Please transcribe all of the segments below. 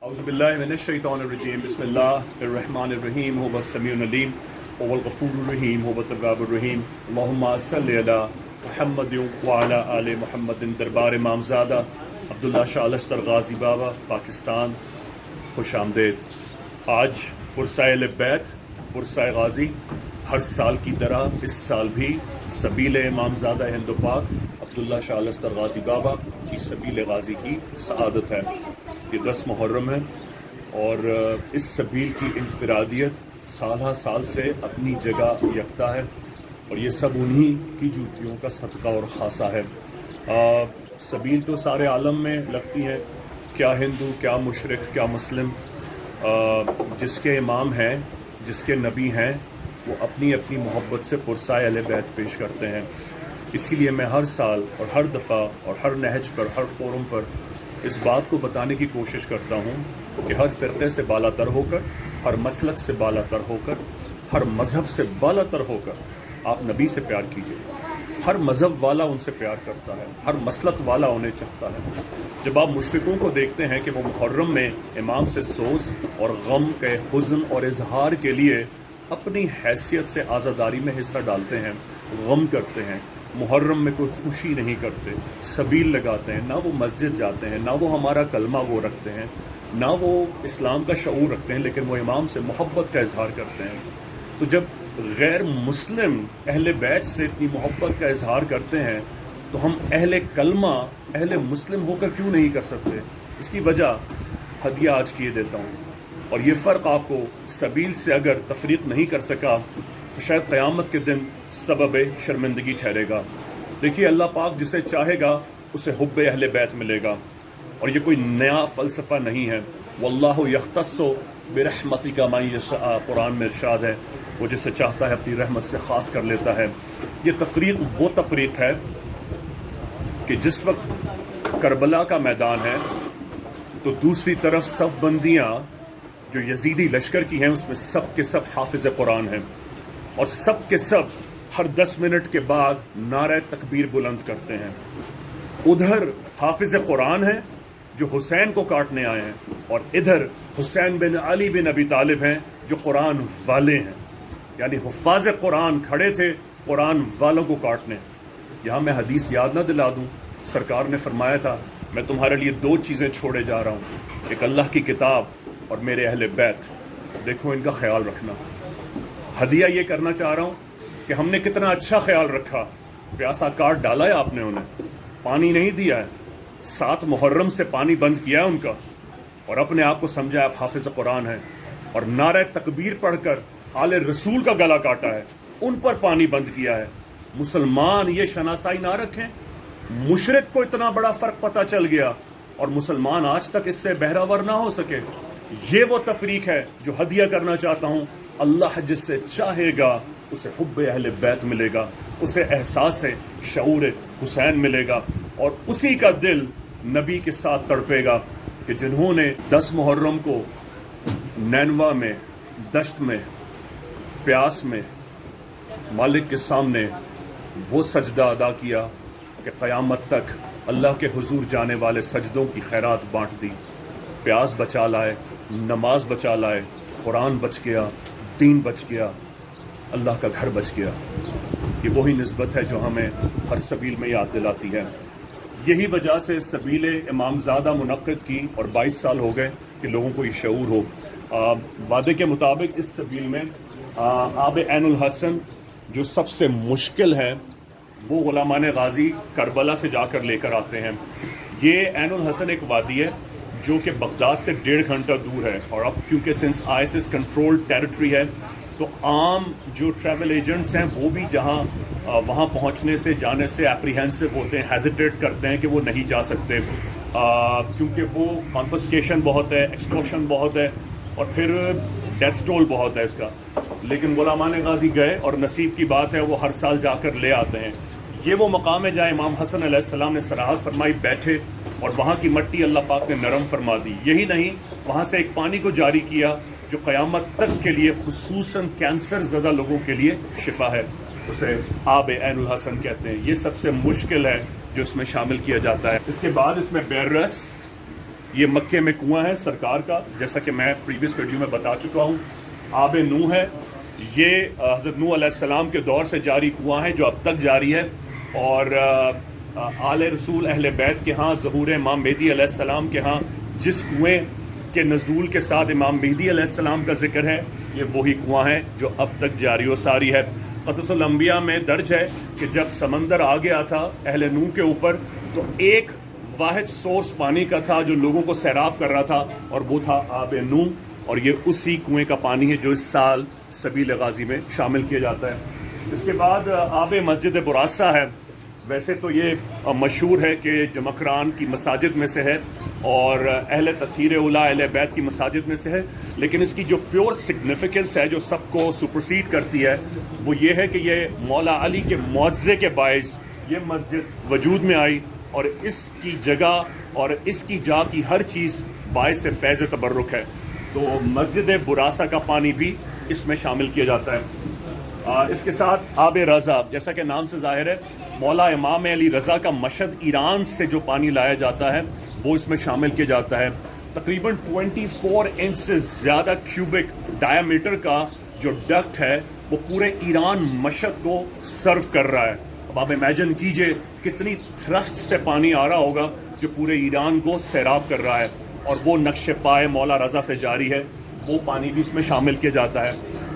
اعوذ باللہ من الشیطان الرجیم بسم اللہ الرحمن الرحیم هو السمیع العلیم هو الغفور الرحیم هو التواب الرحیم اللہم صلی علی محمد وعلی آل محمد. دربار امامزادہ عبداللہ شاہ الشتر غازی بابا پاکستان، خوش آمدید. آج پرسہ اہل بیت، پرسہ غازی، ہر سال کی طرح اس سال بھی سبیل امامزادہ ہند و پاک عبداللہ شاہ الشتر غازی بابا کی سبیل غازی کی سعادت ہے. یہ 10 محرم ہے اور اس سبیل کی انفرادیت سالہ سال سے اپنی جگہ یکتا ہے اور یہ سب انہی کی جوتیوں کا صدقہ اور خاصہ ہے. سبیل تو سارے عالم میں لگتی ہے، کیا ہندو، کیا مشرک، کیا مسلم، جس کے امام ہیں، جس کے نبی ہیں، وہ اپنی اپنی محبت سے پرسہ اہل بیت پیش کرتے ہیں. اسی لیے میں ہر سال اور ہر دفعہ اور ہر نہج پر، ہر فورم پر اس بات کو بتانے کی کوشش کرتا ہوں کہ ہر فرقے سے بالا تر ہو کر، ہر مسلک سے بالا تر ہو کر، ہر مذہب سے بالا تر ہو کر آپ نبی سے پیار کیجیے. ہر مذہب والا ان سے پیار کرتا ہے، ہر مسلک والا انہیں چاہتا ہے. جب آپ مشرکوں کو دیکھتے ہیں کہ وہ محرم میں امام سے سوز اور غم کے حزن اور اظہار کے لیے اپنی حیثیت سے عزاداری میں حصہ ڈالتے ہیں، غم کرتے ہیں، محرم میں کوئی خوشی نہیں کرتے، سبیل لگاتے ہیں، نہ وہ مسجد جاتے ہیں، نہ وہ ہمارا کلمہ وہ رکھتے ہیں، نہ وہ اسلام کا شعور رکھتے ہیں، لیکن وہ امام سے محبت کا اظہار کرتے ہیں. تو جب غیر مسلم اہل بیت سے اتنی محبت کا اظہار کرتے ہیں تو ہم اہل کلمہ، اہل مسلم ہو کر کیوں نہیں کر سکتے؟ اس کی وجہ ہدیہ آج کیے دیتا ہوں، اور یہ فرق آپ کو سبیل سے اگر تفریق نہیں کر سکا تو شاید قیامت کے دن سبب شرمندگی ٹھہرے گا. دیکھیے، اللہ پاک جسے چاہے گا اسے حب اہل بیت ملے گا، اور یہ کوئی نیا فلسفہ نہیں ہے. واللہ یختص برحمتک من یشاء، قرآن میں ارشاد ہے، وہ جسے چاہتا ہے اپنی رحمت سے خاص کر لیتا ہے. یہ تفریق وہ تفریق ہے کہ جس وقت کربلا کا میدان ہے تو دوسری طرف صف بندیاں جو یزیدی لشکر کی ہیں اس میں سب کے سب حافظ قرآن ہیں، اور سب کے سب ہر 10 منٹ کے بعد نعرہ تکبیر بلند کرتے ہیں. ادھر حافظ قرآن ہیں جو حسین کو کاٹنے آئے ہیں، اور ادھر حسین بن علی بن ابی طالب ہیں جو قرآن والے ہیں. یعنی حفاظ قرآن کھڑے تھے قرآن والوں کو کاٹنے. یہاں میں حدیث یاد نہ دلا دوں، سرکار نے فرمایا تھا میں تمہارے لیے 2 چیزیں چھوڑے جا رہا ہوں، ایک اللہ کی کتاب اور میرے اہل بیت. دیکھو ان کا خیال رکھنا. ہدیہ یہ کرنا چاہ رہا ہوں کہ ہم نے کتنا اچھا خیال رکھا. پیاسا کاٹ ڈالا ہے آپ نے انہیں، پانی نہیں دیا ہے، 7 محرم سے پانی بند کیا ہے ان کا، اور اپنے آپ کو سمجھا آپ حافظ قرآن ہیں، اور نعرہ تکبیر پڑھ کر آل رسول کا گلا کاٹا ہے، ان پر پانی بند کیا ہے. مسلمان یہ شناسائی نہ رکھیں. مشرک کو اتنا بڑا فرق پتہ چل گیا اور مسلمان آج تک اس سے بہراور نہ ہو سکے. یہ وہ تفریق ہے جو ہدیہ کرنا چاہتا ہوں. اللہ جس سے چاہے گا اسے حب اہل بیت ملے گا، اسے احساس شعور حسین ملے گا، اور اسی کا دل نبی کے ساتھ تڑپے گا کہ جنہوں نے 10 محرم کو نینوا میں، دشت میں، پیاس میں مالک کے سامنے وہ سجدہ ادا کیا کہ قیامت تک اللہ کے حضور جانے والے سجدوں کی خیرات بانٹ دی. پیاس بچا لائے، نماز بچا لائے، قرآن بچ گیا، دین بچ گیا، اللہ کا گھر بچ گیا. یہ وہی نسبت ہے جو ہمیں ہر سبیل میں یاد دلاتی ہے. یہی وجہ سے سبیل امامزادہ منعقد کی اور 22 سال ہو گئے کہ لوگوں کو یہ شعور ہو. وعدے کے مطابق اس سبیل میں آب عین الحسن جو سب سے مشکل ہے وہ غلامان غازی کربلا سے جا کر لے کر آتے ہیں. یہ عین الحسن ایک وادی ہے جو کہ بغداد سے 1.5 گھنٹہ دور ہے، اور اب کیونکہ سنس ISIS کنٹرول ٹیریٹری ہے تو عام جو ٹریول ایجنٹس ہیں وہ بھی جہاں وہاں پہنچنے سے، جانے سے اپریہینسو ہوتے ہیں، ہیزیٹیٹ کرتے ہیں کہ وہ نہیں جا سکتے، کیونکہ وہ کانفسکیشن بہت ہے، ایکسٹورشن بہت ہے، اور پھر ڈیتھ ٹول بہت ہے اس کا. لیکن غلامان غازی گئے اور نصیب کی بات ہے وہ ہر سال جا کر لے آتے ہیں. یہ وہ مقام ہے جہاں امام حسن علیہ السلام نے صراحت فرمائی بیٹھے، اور وہاں کی مٹی اللہ پاک نے نرم فرما دی. یہی نہیں، وہاں سے ایک پانی کو جاری کیا جو قیامت تک کے لیے خصوصاً کینسر زدہ لوگوں کے لیے شفا ہے. اسے آب عین الحسن کہتے ہیں. یہ سب سے مشکل ہے جو اس میں شامل کیا جاتا ہے. اس کے بعد اس میں بیررس، یہ مکے میں کنواں ہے سرکار کا، جیسا کہ میں پریویس ویڈیو میں بتا چکا ہوں. آب نوح ہے، یہ حضرت نوح علیہ السلام کے دور سے جاری کنواں ہے جو اب تک جاری ہے، اور آل رسول اہل بیت کے ہاں ظہور امام مہدی علیہ السلام کے ہاں جس کنویں کے نزول کے ساتھ امام مہدی علیہ السلام کا ذکر ہے، یہ وہی کنواں ہے جو اب تک جاری و ساری ہے. قصص الانبیاء میں درج ہے کہ جب سمندر آ گیا تھا اہل نوح کے اوپر تو ایک واحد سورس پانی کا تھا جو لوگوں کو سیراب کر رہا تھا، اور وہ تھا آب نوح، اور یہ اسی کنویں کا پانی ہے جو اس سال سبیل غازی میں شامل کیا جاتا ہے. اس کے بعد آب مسجد براسہ ہے. ویسے تو یہ مشہور ہے کہ جمکران کی مساجد میں سے ہے اور اہل تطہیر اولیاء اہل بیت کی مساجد میں سے ہے، لیکن اس کی جو پیور سگنیفیکنس ہے جو سب کو سپرسیڈ کرتی ہے وہ یہ ہے کہ یہ مولا علی کے معجزے کے باعث یہ مسجد وجود میں آئی، اور اس کی جگہ اور اس کی جا کی ہر چیز باعث فیض تبرک ہے. تو مسجد براسہ کا پانی بھی اس میں شامل کیا جاتا ہے. اس کے ساتھ آب رضا، جیسا کہ نام سے ظاہر ہے، مولا امام علی رضا کا مشہد ایران سے جو پانی لایا جاتا ہے وہ اس میں شامل کیا جاتا ہے. تقریباً 24 انچ سے زیادہ کیوبک ڈایا میٹر کا جو ڈکٹ ہے وہ پورے ایران مشہد کو سرو کر رہا ہے. اب آپ امیجن کیجئے کتنی تھرسٹ سے پانی آ رہا ہوگا جو پورے ایران کو سیراب کر رہا ہے، اور وہ نقش پائے مولا رضا سے جاری ہے، وہ پانی بھی اس میں شامل کیا جاتا ہے.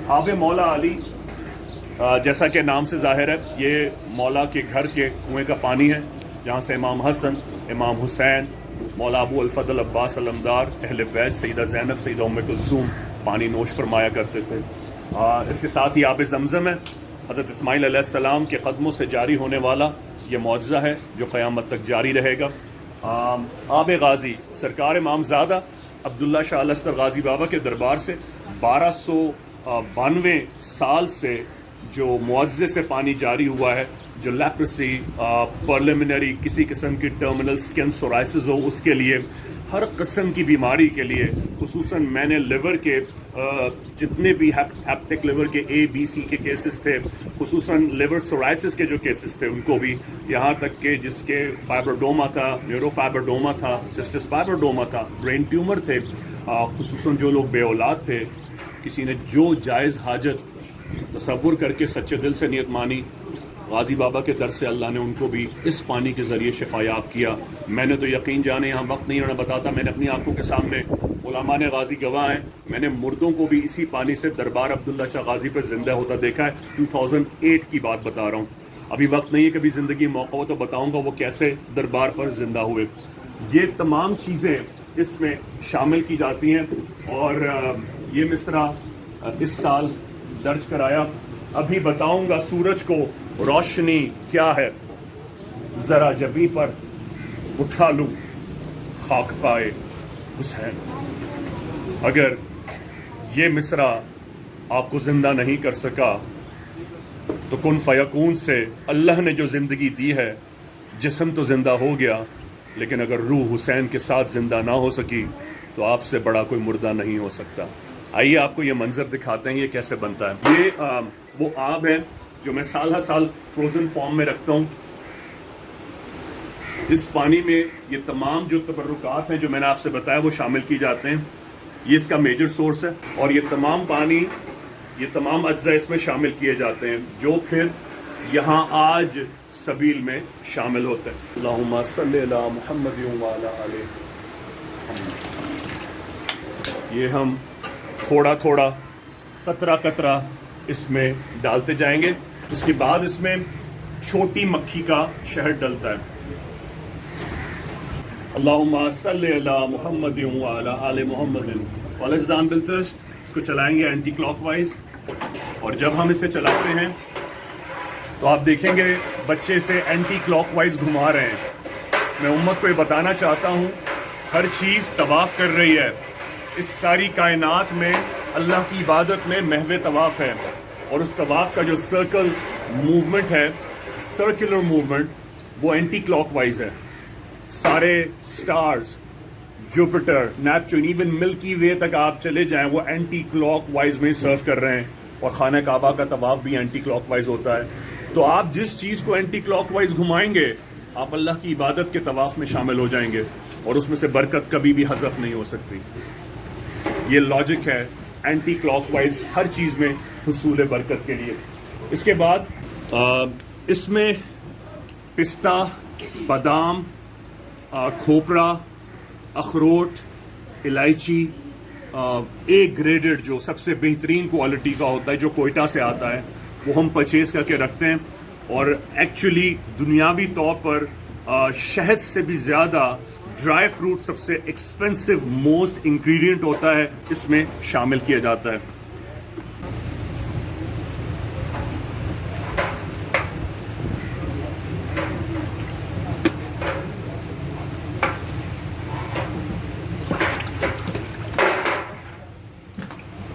آب مولا علی جیسا کہ نام سے ظاہر ہے یہ مولا کے گھر کے کنویں کا پانی ہے، جہاں سے امام حسن، امام حسین، مولا ابو الفضل عباس علمدار، اہل بیت، سیدہ زینب، سیدہ ام کلثوم پانی نوش فرمایا کرتے تھے. اس کے ساتھ ہی آب زمزم ہے، حضرت اسماعیل علیہ السلام کے قدموں سے جاری ہونے والا یہ معجزہ ہے جو قیامت تک جاری رہے گا. آب غازی، سرکار امام زادہ عبداللہ شاہ الاسطر غازی بابا کے دربار سے 1292 سال سے جو معجزے سے پانی جاری ہوا ہے، جو لیپرسی، پرلیمنری کسی قسم کی ٹرمینل سکن سورائسس ہو اس کے لیے، ہر قسم کی بیماری کے لیے، خصوصاً میں نے لیور کے جتنے بھی ہیپٹک لیور کے اے بی سی کے کیسز تھے، خصوصاً لیور سورائسس کے جو کیسز تھے ان کو بھی، یہاں تک کہ جس کے فائبرڈوما تھا، نیورو فائبرڈوما تھا، سسٹس فائبرڈوما تھا، برین ٹیومر تھے، خصوصاً جو لوگ بے اولاد تھے، کسی نے جو جائز حاجت تصور کر کے سچے دل سے نیت مانی، غازی بابا کے در سے اللہ نے ان کو بھی اس پانی کے ذریعے شفا یاب کیا. میں نے تو یقین جانے یہاں وقت نہیں رہنا بتاتا، میں نے اپنی آنکھوں کے سامنے علماء نے غازی گواہ ہیں، میں نے مردوں کو بھی اسی پانی سے دربار عبداللہ شاہ غازی پر زندہ ہوتا دیکھا ہے. 2008 کی بات بتا رہا ہوں، ابھی وقت نہیں ہے، کبھی زندگی موقع ہو تو بتاؤں گا وہ کیسے دربار پر زندہ ہوئے. یہ تمام چیزیں اس میں شامل کی جاتی ہیں، اور یہ مصرع اس سال درج کرایا. ابھی بتاؤں گا سورج کو روشنی کیا ہے، ذرا جبیں پر اٹھا لوں خاک پائے حسین. اگر یہ مصرع آپ کو زندہ نہیں کر سکا تو کن فیکون سے اللہ نے جو زندگی دی ہے، جسم تو زندہ ہو گیا، لیکن اگر روح حسین کے ساتھ زندہ نہ ہو سکی تو آپ سے بڑا کوئی مردہ نہیں ہو سکتا. آئیے آپ کو یہ منظر دکھاتے ہیں یہ کیسے بنتا ہے. یہ وہ آب ہے جو میں سال ہر سال فروزن فارم میں رکھتا ہوں. اس پانی میں یہ تمام جو تبرکات ہیں جو میں نے آپ سے بتایا وہ شامل کی جاتے ہیں. یہ اس کا میجر سورس ہے، اور یہ تمام پانی، یہ تمام اجزاء اس میں شامل کیے جاتے ہیں جو پھر یہاں آج سبیل میں شامل ہوتے ہیں. اللہم صلی علی محمد وعلی آل محمد. یہ ہم تھوڑا تھوڑا قطرہ قطرہ اس میں ڈالتے جائیں گے. اس کے بعد اس میں چھوٹی مکھی کا شہد ڈلتا ہے. اللہم صلی علی محمد وعلی آل محمد. والازدان بالترست. اس کو چلائیں گے اینٹی کلاک وائز، اور جب ہم اسے چلاتے ہیں تو آپ دیکھیں گے بچے اسے اینٹی کلاک وائز گھما رہے ہیں. میں امت کو یہ بتانا چاہتا ہوں ہر چیز طواف کر رہی ہے. اس ساری کائنات میں اللہ کی عبادت میں محو طواف ہے، اور اس طواف کا جو سرکل موومنٹ ہے، سرکولر موومنٹ، وہ اینٹی کلاک وائز ہے. سارے سٹارز، جوپیٹر، نیپچون، ایون ملکی وے تک آپ چلے جائیں وہ اینٹی کلاک وائز میں سرو کر رہے ہیں، اور خانہ کعبہ کا طواف بھی اینٹی کلاک وائز ہوتا ہے. تو آپ جس چیز کو اینٹی کلاک وائز گھمائیں گے آپ اللہ کی عبادت کے طواف میں شامل ہو جائیں گے. اور اس میں سے برکت کبھی بھی حذف نہیں ہو سکتی. یہ لاجک ہے اینٹی کلاک وائز ہر چیز میں حصول برکت کے لیے. اس کے بعد اس میں پستہ، بادام، کھوپرا، اخروٹ، الائچی، اے گریڈڈ جو سب سے بہترین کوالٹی کا ہوتا ہے جو کوئٹہ سے آتا ہے وہ ہم پرچیز کر کے رکھتے ہیں. اور ایکچولی دنیاوی طور پر شہد سے بھی زیادہ ڈرائی فروٹ سب سے ایکسپینسو موسٹ انگریڈینٹ ہوتا ہے، اس میں شامل کیا جاتا ہے.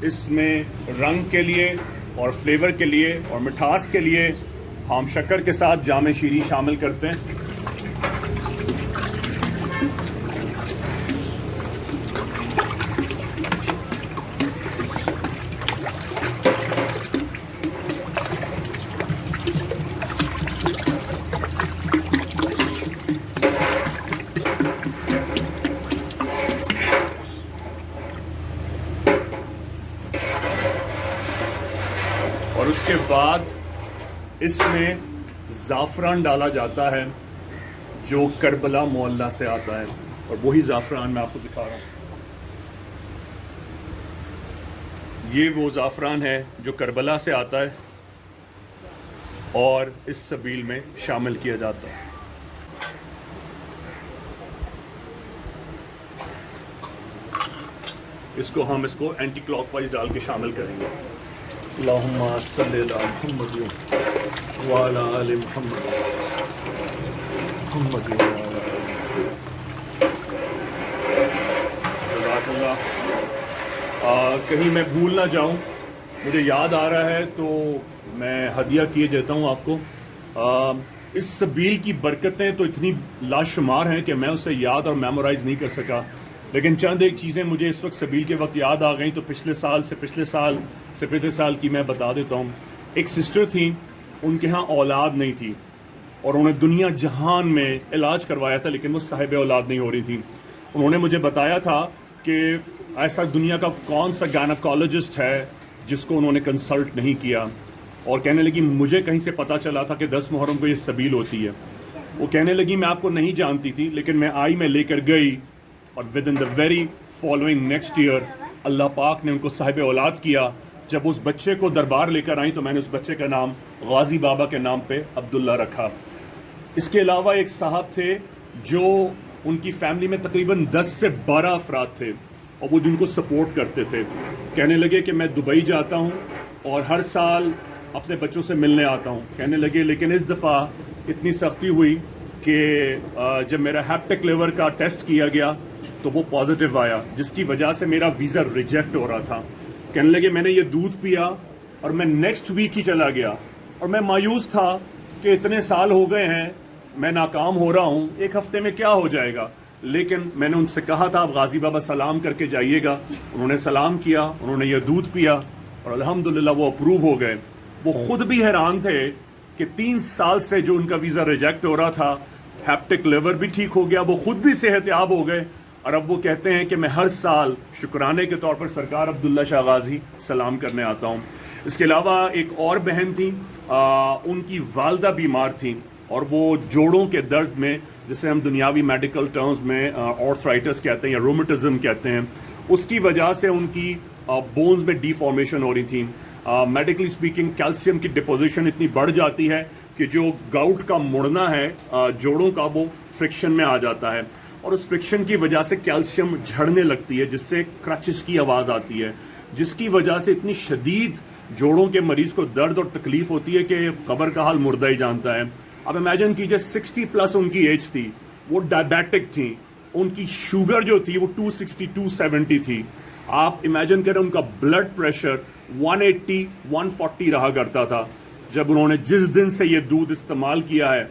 اس میں رنگ کے لیے اور فلیور کے لیے اور مٹھاس کے لیے ہم شکر کے ساتھ جام شیریں شامل کرتے ہیں. اور اس کے بعد اس میں زعفران ڈالا جاتا ہے جو کربلا محلہ سے آتا ہے، اور وہی زعفران میں آپ کو دکھا رہا ہوں. یہ وہ زعفران ہے جو کربلا سے آتا ہے اور اس سبیل میں شامل کیا جاتا ہے. اس کو ہم اینٹی کلاک وائز ڈال کے شامل کریں گے. اللہم صلی علی محمد وعلی آل محمد محمد وعلی آل جزاک اللہ. کہیں میں بھول نہ جاؤں، مجھے یاد آ رہا ہے تو میں ہدیہ کیے دیتا ہوں آپ کو. اس سبیل کی برکتیں تو اتنی لاشمار ہیں کہ میں اسے یاد اور میمورائز نہیں کر سکا، لیکن چند ایک چیزیں مجھے اس وقت سبیل کے وقت یاد آ گئیں تو پچھلے سال کی میں بتا دیتا ہوں. ایک سسٹر تھیں، ان کے ہاں اولاد نہیں تھی اور انہوں نے دنیا جہان میں علاج کروایا تھا لیکن وہ صاحب اولاد نہیں ہو رہی تھی. انہوں نے مجھے بتایا تھا کہ ایسا دنیا کا کون سا گائنیکالوجسٹ ہے جس کو انہوں نے کنسلٹ نہیں کیا، اور کہنے لگی مجھے کہیں سے پتہ چلا تھا کہ 10 محرم کو یہ سبیل ہوتی ہے. وہ کہنے لگی میں آپ کو نہیں جانتی تھی لیکن میں لے کر گئی اور with in the very following next year اللہ پاک نے ان کو صاحب اولاد کیا. جب اس بچے کو دربار لے کر آئیں تو میں نے اس بچے کا نام غازی بابا کے نام پہ عبداللہ رکھا. اس کے علاوہ ایک صاحب تھے جو ان کی فیملی میں تقریباً 10 سے 12 افراد تھے اور وہ جن کو سپورٹ کرتے تھے. کہنے لگے کہ میں دبئی جاتا ہوں اور ہر سال اپنے بچوں سے ملنے آتا ہوں. کہنے لگے لیکن اس دفعہ اتنی سختی ہوئی کہ جب میرا ہیپٹک لیور کا ٹیسٹ کیا گیا تو وہ پازیٹیو آیا، جس کی وجہ سے میرا ویزا ریجیکٹ ہو رہا تھا. کہنے لگے میں نے یہ دودھ پیا اور میں نیکسٹ ویک ہی چلا گیا اور میں مایوس تھا کہ اتنے سال ہو گئے ہیں میں ناکام ہو رہا ہوں، ایک ہفتے میں کیا ہو جائے گا. لیکن میں نے ان سے کہا تھا آپ غازی بابا سلام کر کے جائیے گا. انہوں نے سلام کیا، انہوں نے یہ دودھ پیا اور الحمدللہ وہ اپروو ہو گئے. وہ خود بھی حیران تھے کہ 3 سال سے جو ان کا ویزا ریجیکٹ ہو رہا تھا، ہیپٹک لیور بھی ٹھیک ہو گیا، وہ خود بھی صحت یاب ہو گئے. اور اب وہ کہتے ہیں کہ میں ہر سال شکرانے کے طور پر سرکار عبداللہ شاہ غازی سلام کرنے آتا ہوں. اس کے علاوہ ایک اور بہن تھیں، ان کی والدہ بیمار تھیں اور وہ جوڑوں کے درد میں، جسے ہم دنیاوی میڈیکل ٹرمز میں آرتھرائٹس کہتے ہیں یا رومیٹزم کہتے ہیں، اس کی وجہ سے ان کی بونز میں ڈی فارمیشن ہو رہی تھی. میڈیکلی اسپیکنگ کیلشیم کی ڈپوزیشن اتنی بڑھ جاتی ہے کہ جو گاؤٹ کا مڑنا ہے جوڑوں کا وہ فرکشن میں آ جاتا ہے اور اس فرکشن کی وجہ سے کیلشیم جھڑنے لگتی ہے جس سے کرچز کی آواز آتی ہے، جس کی وجہ سے اتنی شدید جوڑوں کے مریض کو درد اور تکلیف ہوتی ہے کہ قبر کا حال مردہ ہی جانتا ہے. اب امیجن کیجئے 60+ ان کی ایج تھی، وہ ڈائبیٹک تھیں، ان کی شوگر جو تھی وہ 260 270 تھی. آپ امیجن کریں ان کا بلڈ پریشر 180 140 رہا کرتا تھا. جب انہوں نے جس دن سے یہ دودھ استعمال کیا ہے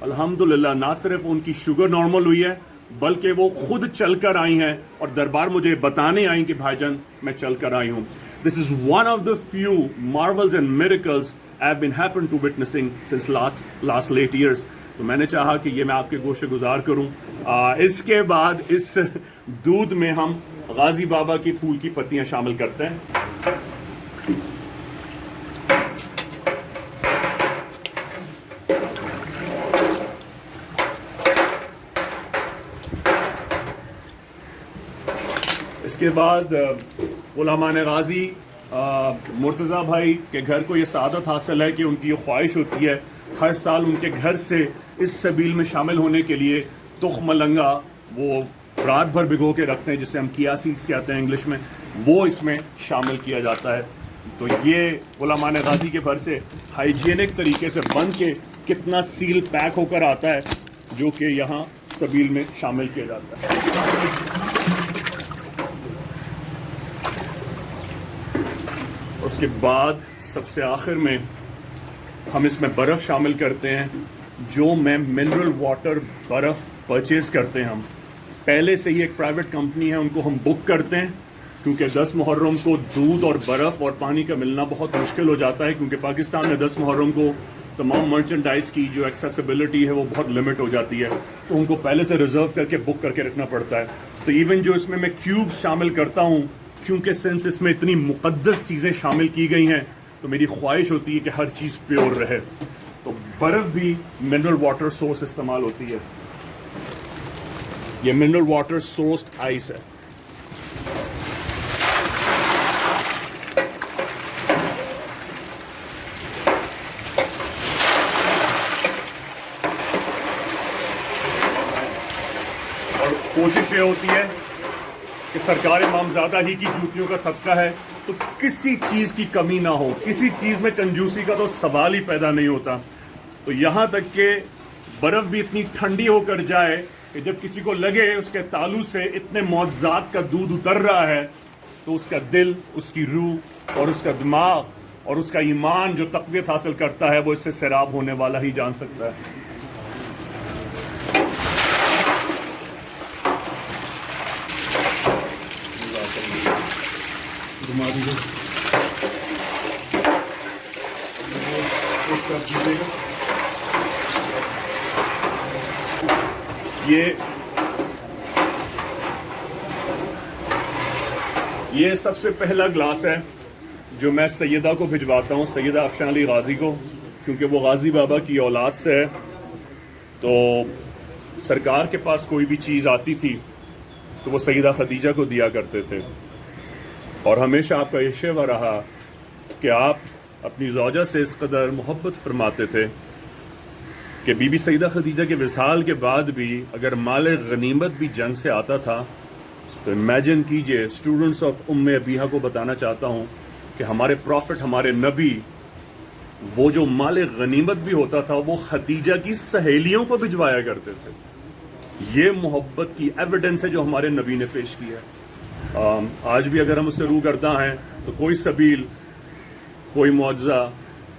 الحمدللہ نہ صرف ان کی شوگر نارمل ہوئی ہے بلکہ وہ خود چل کر آئی ہیں اور دربار مجھے بتانے آئیں کہ بھائی جان میں چل کر آئی ہوں. This is one of the few marvels and miracles I have been happened to witnessing since last late years. تو میں نے چاہا کہ یہ میں آپ کے گوشے گزار کروں. اس کے بعد اس دودھ میں ہم غازی بابا کی پھول کی پتیاں شامل کرتے ہیں. اس کے بعد علماء غازی مرتضیٰ بھائی کے گھر کو یہ سعادت حاصل ہے کہ ان کی یہ خواہش ہوتی ہے ہر سال ان کے گھر سے اس سبیل میں شامل ہونے کے لیے تخم ملنگا وہ رات بھر بھگو کے رکھتے ہیں، جسے ہم کیا سیڈز کہتے ہیں انگلش میں، وہ اس میں شامل کیا جاتا ہے. تو یہ علماء غازی کے گھر سے ہائیجینک طریقے سے بن کے کتنا سیل پیک ہو کر آتا ہے جو کہ یہاں سبیل میں شامل کیا جاتا ہے. اس کے بعد سب سے آخر میں ہم اس میں برف شامل کرتے ہیں، جو میں منرل واٹر برف پرچیز کرتے ہیں. ہم پہلے سے ہی ایک پرائیویٹ کمپنی ہے، ان کو ہم بک کرتے ہیں کیونکہ 10 محرم کو دودھ اور برف اور پانی کا ملنا بہت مشکل ہو جاتا ہے، کیونکہ پاکستان میں 10 محرم کو تمام مرچنڈائز کی جو ایکسیسیبلٹی ہے وہ بہت لمٹ ہو جاتی ہے، تو ان کو پہلے سے ریزرو کر کے بک کر کے رکھنا پڑتا ہے. تو ایون جو اس میں کیوب شامل کرتا ہوں، کیونکہ سنس اس میں اتنی مقدس چیزیں شامل کی گئی ہیں تو میری خواہش ہوتی ہے کہ ہر چیز پیور رہے. تو برف بھی منرل واٹر سورس استعمال ہوتی ہے. یہ منرل واٹر سورسڈ آئس ہے. اور کوشش یہ ہوتی ہے کہ سرکار امامزادہ ہی کی جوتیوں کا صدقہ ہے تو کسی چیز کی کمی نہ ہو، کسی چیز میں کنجوسی کا تو سوال ہی پیدا نہیں ہوتا. تو یہاں تک کہ برف بھی اتنی ٹھنڈی ہو کر جائے کہ جب کسی کو لگے اس کے تالو سے اتنے معجزات کا دودھ اتر رہا ہے تو اس کا دل، اس کی روح اور اس کا دماغ اور اس کا ایمان جو تقویت حاصل کرتا ہے وہ اس سے سیراب ہونے والا ہی جان سکتا ہے. یہ سب سے پہلا گلاس ہے جو میں سیدہ کو بھجواتا ہوں، سیدہ افشان علی غازی کو، کیونکہ وہ غازی بابا کی اولاد سے ہے. تو سرکار کے پاس کوئی بھی چیز آتی تھی تو وہ سیدہ خدیجہ کو دیا کرتے تھے، اور ہمیشہ آپ کا یہ شیوہ رہا کہ آپ اپنی زوجہ سے اس قدر محبت فرماتے تھے کہ بی بی سیدہ خدیجہ کے وصال کے بعد بھی اگر مال غنیمت بھی جنگ سے آتا تھا تو امیجن کیجئے. اسٹوڈنٹس آف ام ابیہا کو بتانا چاہتا ہوں کہ ہمارے پروفٹ، ہمارے نبی، وہ جو مال غنیمت بھی ہوتا تھا وہ خدیجہ کی سہیلیوں کو بھجوایا کرتے تھے. یہ محبت کی ایویڈنس ہے جو ہمارے نبی نے پیش کیا ہے. آج بھی اگر ہم اس سے روگرداں ہیں تو کوئی سبیل، کوئی معجزہ،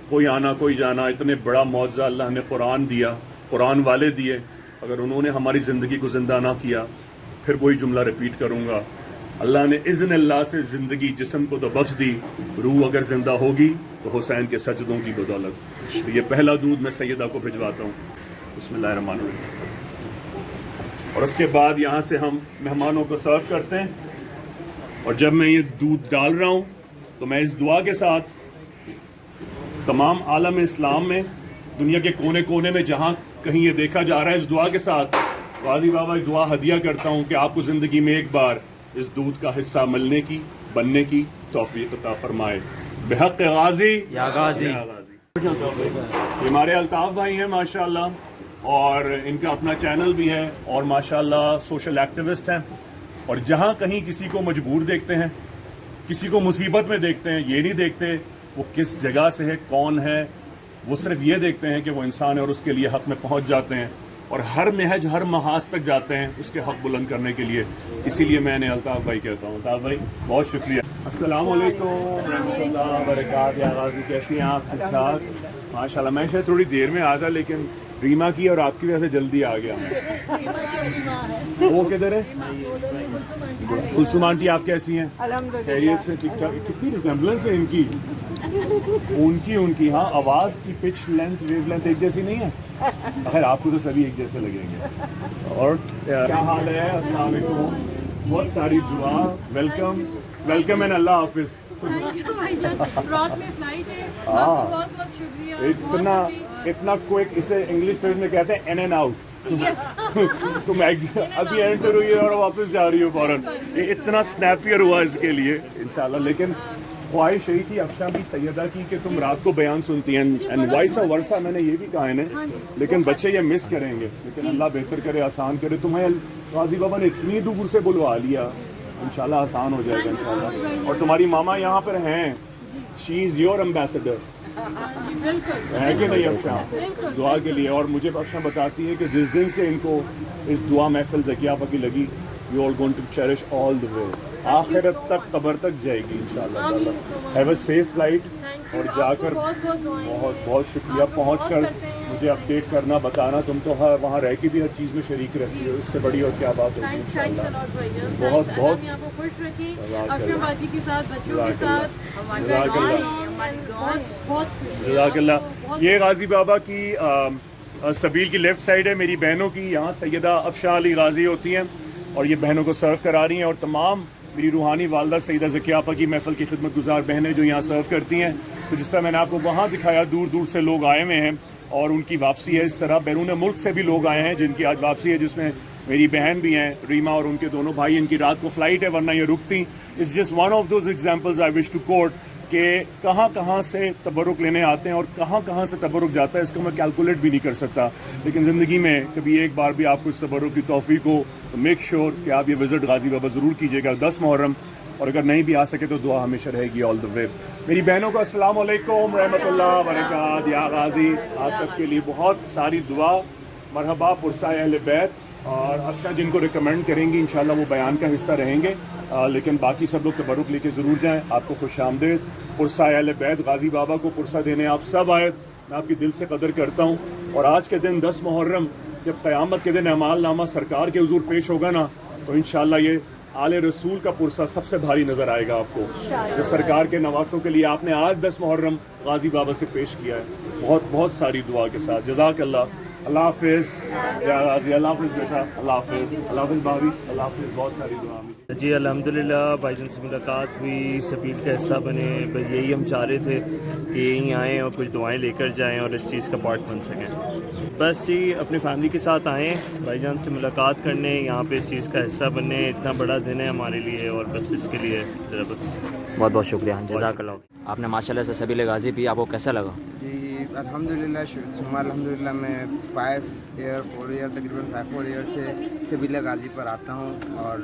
کوئی آنا کوئی جانا، اتنے بڑا معجزہ اللہ نے قرآن دیا، قرآن والے دیے، اگر انہوں نے ہماری زندگی کو زندہ نہ کیا، پھر وہی جملہ ریپیٹ کروں گا، اللہ نے اذن اللہ سے زندگی جسم کو تو بخش دی، روح اگر زندہ ہوگی تو حسین کے سجدوں کی بدولت. تو یہ پہلا دودھ میں سیدہ کو بھجواتا ہوں. بسم اللہ الرحمن الرحیم. اور اس کے بعد یہاں سے ہم مہمانوں کو سرو کرتے ہیں. اور جب میں یہ دودھ ڈال رہا ہوں تو میں اس دعا کے ساتھ تمام عالم اسلام میں، دنیا کے کونے کونے میں جہاں کہیں یہ دیکھا جا رہا ہے، اس دعا کے ساتھ غازی بابا کی دعا ہدیہ کرتا ہوں کہ آپ کو زندگی میں ایک بار اس دودھ کا حصہ ملنے کی، بننے کی توفیق عطا فرمائے. بحق غازی یا غازی. یہ ہمارے الطاف بھائی ہیں ماشاءاللہ، اور ان کا اپنا چینل بھی ہے، اور ماشاءاللہ سوشل ایکٹیوسٹ ہیں. اور جہاں کہیں کسی کو مجبور دیکھتے ہیں، کسی کو مصیبت میں دیکھتے ہیں، یہ نہیں دیکھتے وہ کس جگہ سے ہے، کون ہے، وہ صرف یہ دیکھتے ہیں کہ وہ انسان ہے اور اس کے لیے حق میں پہنچ جاتے ہیں، اور ہر نہج، ہر محاذ تک جاتے ہیں اس کے حق بلند کرنے کے لیے. اسی لیے میں نے الطاف بھائی کہتا ہوں. الطاف بھائی بہت شکریہ. السلام علیکم ورحمۃ اللہ وبرکاتہ. یا غازی کیسی ہیں آپ؟ ٹھیک ٹھاک ماشاء اللہ. میں شاید تھوڑی دیر میں آ تھا لیکن ریما کی اور آپ کی وجہ سے جلدی آ گیا. وہ کدھر ہے؟ کلثوم آنٹی آپ کیسی ہیں؟ خیریت سے؟ ٹھیک ٹھاک. کتنی ریزمبلنس ہے ان کی ہاں آواز کی پچ لینتھ ویو لینتھ ایک جیسی نہیں ہے. خیر آپ کو تو سبھی ایک جیسے لگیں گے. اور کیا حال ہے؟ السلام علیکم. بہت ساری دعا. ویلکم ویلکم اینڈ اللہ حافظ. رات میں فلائٹ ہے. ہاں بہت بہت شکریہ. اتنا کوئک اسے انگلش فلم میں کہتے ہیں ان اینڈ آؤٹ. تم ابھی انٹر ہوئی اور واپس جا رہی ہو فوراً. یہ اتنا سنیپیئر ہوا اس کے لیے انشاءاللہ. لیکن خواہش یہی تھی افشاں بھی سیدہ کی کہ تم رات کو بیان سنتی ہیں اینڈ وائسا ورثہ. میں نے یہ بھی کہا ہے لیکن بچے یہ مس کریں گے. لیکن اللہ بہتر کرے آسان کرے. تمہیں غازی بابا نے اتنی دور سے بلوا لیا انشاءاللہ آسان ہو جائے گا انشاءاللہ. اور تمہاری ماما یہاں پر ہیں. شی از یور ایمبیسڈر ہے کہ نہیں افشاں دعا کے لیے. اور مجھے افشاں بتاتی ہے کہ جس دن سے ان کو اس دعا محفل ذکیہ آپا کی لگی you all going to cherish all the way. آخرت تک قبر تک جائے گی انشاءاللہ تعالی. Have a safe flight. اور جا کر بہت بہت شکریہ. پہنچ کر مجھے اپڈیٹ کرنا بتانا. تم تو وہاں رہ کے بھی ہر چیز میں شریک رہتی ہو. اس سے بڑی اور کیا بات ہوگی انشاءاللہ. بہت بہت جزاک اللہ. یہ غازی بابا کی سبیل کی لیفٹ سائڈ ہے میری بہنوں کی. یہاں سیدہ افشاں علی غازی ہوتی ہیں اور یہ بہنوں کو سرو کرا رہی ہیں. اور تمام میری روحانی والدہ سیدہ ذکیہ آپا کی محفل کی خدمت گزار بہنیں جو یہاں سرو کرتی ہیں. تو جس طرح میں نے آپ کو وہاں دکھایا دور دور سے لوگ آئے ہوئے ہیں اور ان کی واپسی ہے. اس طرح بیرون ملک سے بھی لوگ آئے ہیں جن کی آج واپسی ہے, جس میں میری بہن بھی ہیں ریما اور ان کے دونوں بھائی. ان کی رات کو فلائٹ ہے ورنہ یہ رکتی. It's just one of those examples I wish to quote کہ کہاں کہاں سے تبرک لینے آتے ہیں اور کہاں کہاں سے تبرک جاتا ہے. اس کو میں کیلکولیٹ بھی نہیں کر سکتا. لیکن زندگی میں کبھی ایک بار بھی آپ کو اس تبرک کی توفیق ہو تو میک شیور کہ آپ یہ وزٹ غازی بابا ضرور کیجیے گا 10 محرم. اور اگر نہیں بھی آ سکے تو دعا ہمیشہ رہے گی آل دا وے. میری بہنوں کو السلام علیکم رحمۃ اللہ وبرکاتہ. یا غازی آپ سب کے لیے بہت ساری دعا. مرحبا پرسا اہل بیت. اور افشاں جن کو ریکمینڈ کریں گی انشاءاللہ وہ بیان کا حصہ رہیں گے. لیکن باقی سب لوگ تبرک لے کے ضرور جائیں. آپ کو خوش آمدید. پرسا اہل بیت غازی بابا کو پرسا دینے آپ سب آئے. میں آپ کی دل سے قدر کرتا ہوں. اور آج کے دن 10 محرم جب قیامت کے دن اعمال نامہ سرکار کے حضور پیش ہوگا نا تو انشاءاللہ یہ آل رسول کا پرسا سب سے بھاری نظر آئے گا آپ کو. جو سرکار کے نواسوں کے لیے آپ نے آج 10 محرم غازی بابا سے پیش کیا ہے. بہت بہت ساری دعا کے ساتھ. جزاک اللہ. اللہ حافظ یا غازی. اللہ حافظ بیٹا. اللہ حافظ. اللہ حافظ بھابھی. اللہ حافظ. بہت ساری دعا. جی الحمدللہ بھائی جان سے ملاقات ہوئی. سبیل کا حصہ بنے. بس یہی ہم چاہ رہے تھے کہ یہیں آئیں اور کچھ دعائیں لے کر جائیں اور اس چیز کا پارٹ بن سکیں. بس جی اپنی فیملی کے ساتھ آئیں بھائی جان سے ملاقات کرنے, یہاں پہ اس چیز کا حصہ بننے. اتنا بڑا دن ہے ہمارے لیے اور بس اس کے لیے ذرا بس بہت بہت شکریہ. جزاک اللہ. آپ نے ماشاءاللہ سے سبیل غازی پی, آپ کو کیسا لگا؟ جی الحمدللہ الحمدللہ میں 4 ایئر تقریباً 4 ایئر سے سبیل غازی پر آتا ہوں. اور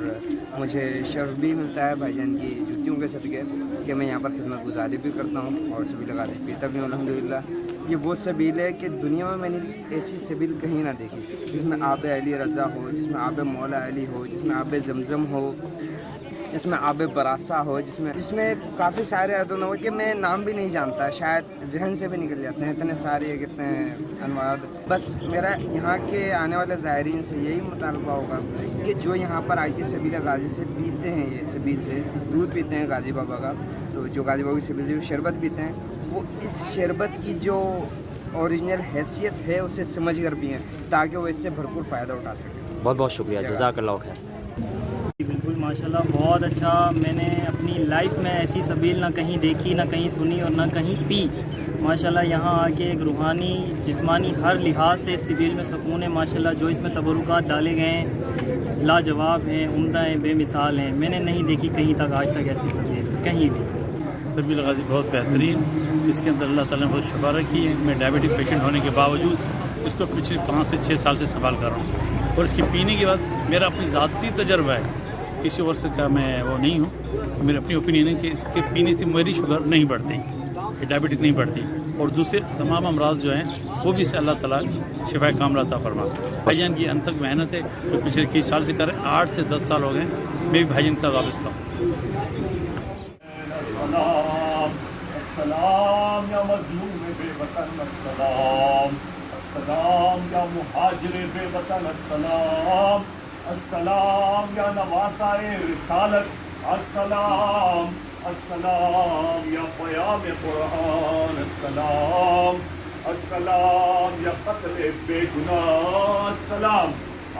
مجھے شرف بھی ملتا ہے بھائی جان کی جوتیوں کے صدقے کہ میں یہاں پر خدمت گزاری بھی کرتا ہوں اور سبیل غازی پیتا بھی ہوں الحمدللہ. یہ وہ سبیل ہے کہ دنیا میں نے ایسی سبیل کہیں نہ دیکھی جس میں آب علی رضا ہو, جس میں آب مولا علی ہو, جس میں آب زمزم ہو, جس میں آب براسا ہو, جس میں کافی سارے ادون ہو کہ میں نام بھی نہیں جانتا, شاید ذہن سے بھی نکل جاتے ہیں. اتنے سارے کتنے انواع. بس میرا یہاں کے آنے والے زائرین سے یہی مطالبہ ہوگا کہ جو یہاں پر آ کے سبیل غازی سے پیتے ہیں, یہ سبیل سے دودھ پیتے ہیں غازی بابا کا, تو جو غازی بابا کی سبیل سے وہ شربت پیتے ہیں, وہ اس شربت کی جو اوریجنل حیثیت ہے اسے سمجھ کر پئیں تاکہ وہ اس سے بھرپور فائدہ اٹھا سکیں. بہت بہت شکریہ. جزاک اللہ خیر. بالکل ماشاءاللہ بہت اچھا. میں نے اپنی لائف میں ایسی سبیل نہ کہیں دیکھی, نہ کہیں سنی اور نہ کہیں پی. ماشاءاللہ یہاں آ کے ایک روحانی جسمانی ہر لحاظ سے اس سبیل میں سکون ہے. ماشاءاللہ جو اس میں تبرکات ڈالے گئے ہیں لاجواب ہیں, عمدہ ہیں, بے مثال ہیں. میں نے نہیں دیکھی کہیں تک آج تک ایسی سبیل کہیں بھی. سبیل غازی بہت بہترین. اس کے اندر اللہ تعالیٰ نے بہت شفا رکھی ہے. میں ڈائبٹک پیشنٹ ہونے کے باوجود اس کو پچھلے 5 سے 6 سال سے استعمال کر رہا ہوں. اور اس کی پینے کے بعد میرا اپنی ذاتی تجربہ ہے, کسی اور سے کا میں وہ نہیں ہوں, میری اپنی اوپینین ہے کہ اس کے پینے سے میری شوگر نہیں بڑھتی, ڈائبٹک نہیں بڑھتی, اور دوسرے تمام امراض جو ہیں وہ بھی اسے اللہ تعالیٰ شفا کاملہ عطا فرماتا. بھائی جان کی انتھک محنت ہے جو پچھلے 21 سال سے کر رہے ہیں. 8 سے 10 سال ہو گئے میں بھی بھائی جان سے وابستہ ہوں. السلام یا مظلوم بے وطن السلام, السلام یا مہاجر بے وطن السلام, السلام یا نواسائے رسالت، السلام السلام یا پیام قرآن، السلام السلام یا قتل بے گناہ، السلام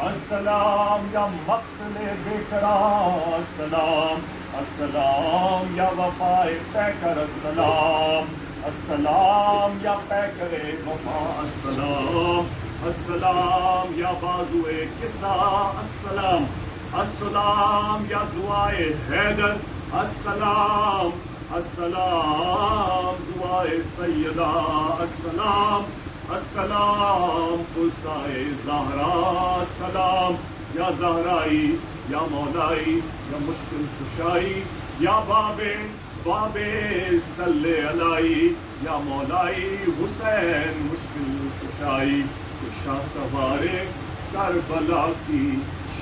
السلام یا مقتل بے قرار، السلام السلام یا وفائے پیکر، السلام السلام یا پیکر وفا، السلام السلام یا بازوئے قصہ، السلام السلام یا دعائے حیدر، السلام السلام دعائے سیدہ، السلام السلام قصائے زہرا، السلام یا زہرائی یا مولائی یا مشکل کشائی یا بابے صلی علیہ یا مولائی حسین مشکل کشائی، شاہ سوارے کربلا کی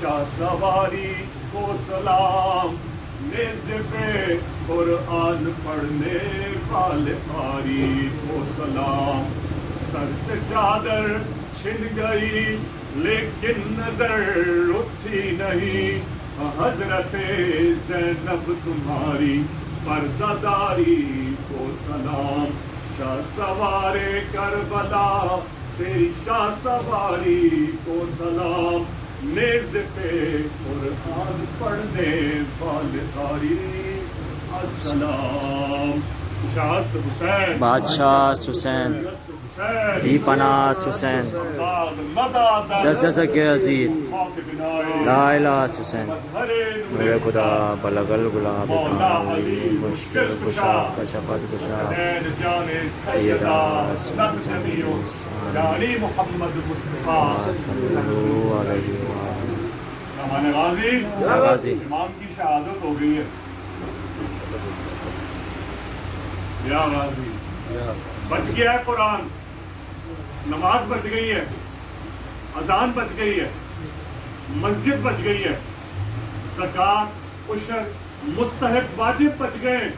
شاہ سواری کو سلام، نیزے پہ قرآن پڑھنے والے قاری کو سلام، سر سے چادر چھن گئی لیکن نظر اٹھی نہیں، حضرت زینب تمہاری پردہ داری کو سلام، شاہ سوارے کربلا تیری شاہ سواری کو سلام، نیز پہ قرآن پڑھنے والے قاری، السلام شاست حسین بادشاہ حسین دیپنا حسین دس کے عزیز لا الہ حسین میرے خدا بلغ الغلام کاملی مشکل کشا کشفت کشا سیدہ جانی محمد مصطفیٰ صلی اللہ علیہ وآلہ رحمان غازی غازی امام کی شہادت ہو گئی ہے، یا غازی بچ گیا ہے قرآن، نماز بچ گئی ہے، اذان بچ گئی ہے، مسجد بچ گئی ہے، زکوٰۃ عشر مستحب واجب بچ گئے،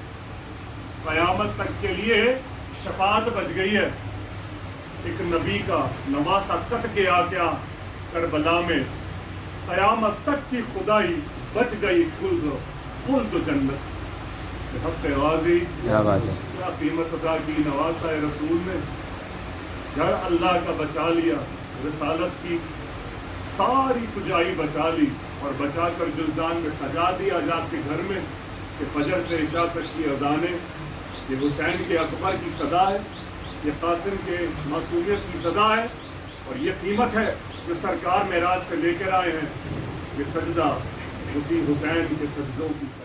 قیامت تک کے لیے شفاعت بچ گئی ہے، ایک نبی کا نواسہ کٹ گیا کیا کربلا میں، قیامت تک کی خدائی بچ گئی خلد جنت، حق غازی یا غازی کیا قیمت ادا کی نواسہ رسول نے، گھر اللہ کا بچا لیا، رسالت کی ساری پجائی بچا لی اور بچا کر جلدان میں سجا دیا آزاد کے گھر میں کہ فجر سے عشاء تک کی اذانیں، یہ حسین کے اکبر کی صدا ہے، یہ قاسم کے معصومیت کی صدا ہے، اور یہ قیمت ہے جو سرکار معراج سے لے کر آئے ہیں، یہ سجدہ اسی حسین کے سجدوں کی طرح۔